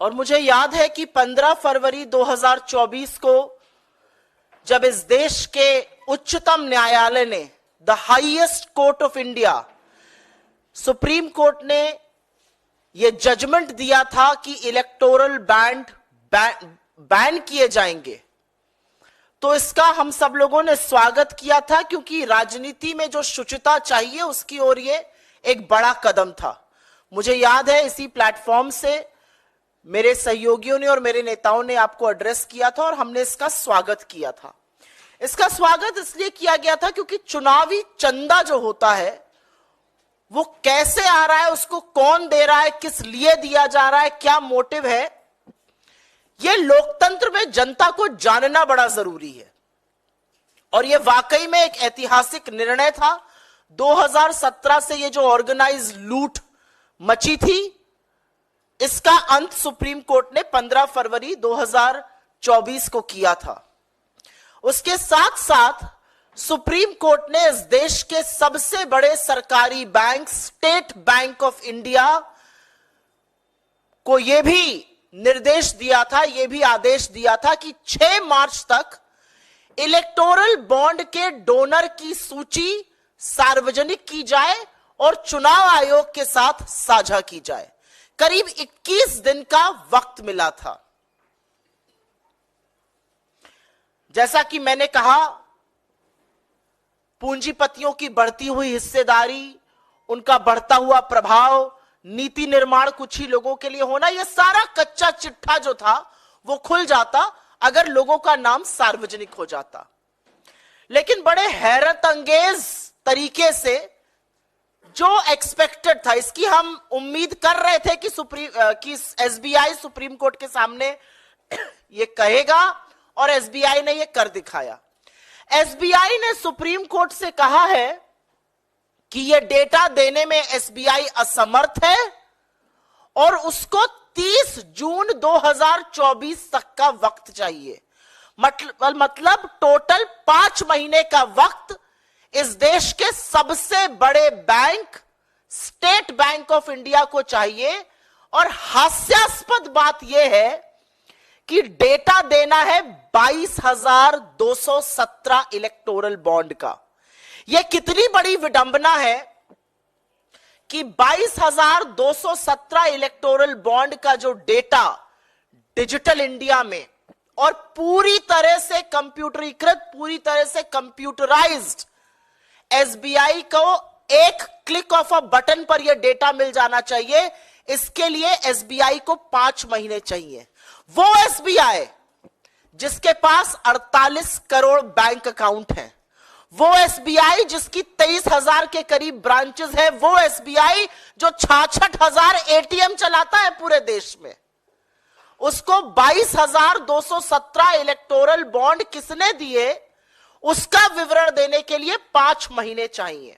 और मुझे याद है कि 15 फरवरी 2024 को जब इस देश के उच्चतम न्यायालय ने, the highest court of India, supreme court ने यह जजमेंट दिया था कि इलेक्टोरल बॉन्ड बैन किए जाएंगे, तो इसका हम सब लोगों ने स्वागत किया था, क्योंकि राजनीति में जो शुचिता चाहिए उसकी ओर ये एक बड़ा कदम था। मुझे याद है इसी प्लेटफॉर्म से मेरे सहयोगियों ने और मेरे नेताओं ने आपको एड्रेस किया था और हमने इसका स्वागत किया था। इसका स्वागत इसलिए किया गया था क्योंकि चुनावी चंदा जो होता है वो कैसे आ रहा है, उसको कौन दे रहा है, किस लिए दिया जा रहा है, क्या मोटिव है, यह लोकतंत्र में जनता को जानना बड़ा जरूरी है। और यह वाकई में एक ऐतिहासिक निर्णय था। 2017 से यह जो ऑर्गेनाइज लूट मची थी, इसका अंत सुप्रीम कोर्ट ने 15 फरवरी 2024 को किया था। उसके साथ साथ सुप्रीम कोर्ट ने इस देश के सबसे बड़े सरकारी bank, state bank of India को यह भी निर्देश दिया था, यह भी आदेश दिया था कि 6 मार्च तक इलेक्टोरल बॉन्ड के डोनर की सूची सार्वजनिक की जाए और चुनाव आयोग के साथ साझा की जाए। करीब 21 दिन का वक्त मिला था। जैसा कि मैंने कहा, पूंजीपतियों की बढ़ती हुई हिस्सेदारी, उनका बढ़ता हुआ प्रभाव, नीति निर्माण कुछ ही लोगों के लिए होना, यह सारा कच्चा चिट्ठा जो था वो खुल जाता अगर लोगों का नाम सार्वजनिक हो जाता। लेकिन बड़े हैरत अंगेज तरीके से जो एक्सपेक्टेड था, इसकी हम उम्मीद कर रहे थे कि एसबीआई सुप्रीम कोर्ट के सामने ये कहेगा, और एसबीआई ने ये कर दिखाया। एसबीआई ने सुप्रीम कोर्ट से कहा है कि यह डेटा देने में एसबीआई असमर्थ है और उसको 30 जून 2024 तक का वक्त चाहिए। मतलब टोटल 5 महीने का वक्त इस देश के सबसे बड़े bank, state bank of India को चाहिए। और हास्यास्पद बात यह है कि डेटा देना है 22,217 इलेक्टोरल बॉन्ड का। यह कितनी बड़ी विडंबना है कि 22,217 इलेक्टोरल बॉन्ड का जो डेटा डिजिटल इंडिया में और पूरी तरह से कंप्यूटरीकृत, पूरी तरह से कंप्यूटराइज्ड, एसबीआई को एक क्लिक ऑफ अ बटन पर यह डेटा मिल जाना चाहिए। इसके लिए एसबीआई को 5 महीने चाहिए। वो एसबीआई जिसके पास 48 करोड़ बैंक अकाउंट हैं, वो एसबीआई जिसकी 23,000 के करीब ब्रांचेस है, वो एसबीआई जो 66,000 एटीएम चलाता है पूरे देश में, उसको 22,217 इलेक्टोरल बॉन्ड किसने दिए, उसका विवरण देने के लिए 5 महीने चाहिए।